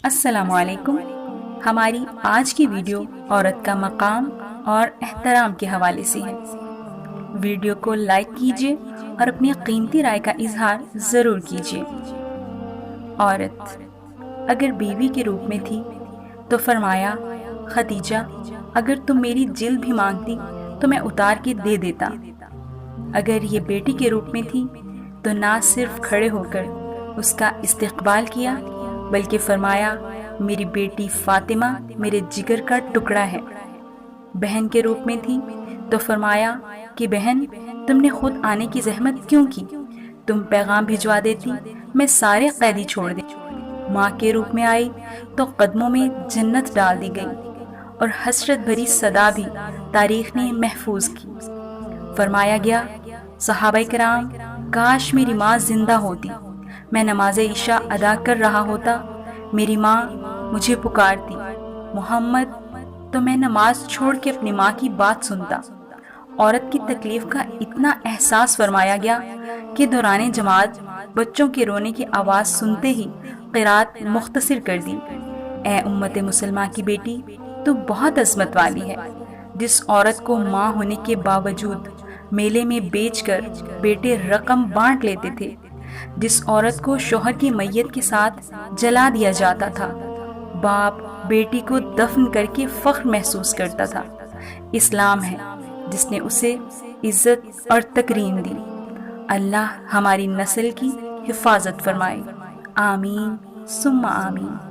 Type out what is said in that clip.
السلام علیکم۔ ہماری آج کی ویڈیو عورت کا مقام اور احترام کے حوالے سے ہے۔ ویڈیو کو لائک کیجیے اور اپنی قیمتی رائے کا اظہار ضرور کیجیے۔ عورت اگر بیوی کے روپ میں تھی تو فرمایا، خدیجہ اگر تم میری جلد بھی مانگتی تو میں اتار کے دے دیتا۔ اگر یہ بیٹی کے روپ میں تھی تو نہ صرف کھڑے ہو کر اس کا استقبال کیا بلکہ فرمایا، میری بیٹی فاطمہ میرے جگر کا ٹکڑا ہے۔ بہن کے روپ میں تھی تو فرمایا کہ بہن تم نے خود آنے کی زحمت کیوں کی؟ تم پیغام بھجوا دیتی، میں سارے قیدی چھوڑ دیتی۔ ماں کے روپ میں آئی تو قدموں میں جنت ڈال دی گئی اور حسرت بھری صدا بھی تاریخ نے محفوظ کی۔ فرمایا گیا، صحابہ کرام کاش میری ماں زندہ ہوتی، میں نماز عشاء ادا کر رہا ہوتا، میری ماں مجھے پکارتی محمد، تو میں نماز چھوڑ کے اپنی ماں کی بات سنتا۔ عورت کی تکلیف کا اتنا احساس فرمایا گیا کہ دوران جماعت بچوں کے رونے کی آواز سنتے ہی قرات مختصر کر دی۔ اے امت مسلمہ کی بیٹی، تو بہت عظمت والی ہے، جس عورت کو ماں ہونے کے باوجود میلے میں بیچ کر بیٹے رقم بانٹ لیتے تھے، جس عورت کو شوہر کی میت کے ساتھ جلا دیا جاتا تھا، باپ بیٹی کو دفن کر کے فخر محسوس کرتا تھا۔ اسلام ہے جس نے اسے عزت اور تکریم دی۔ اللہ ہماری نسل کی حفاظت فرمائے، آمین ثم آمین۔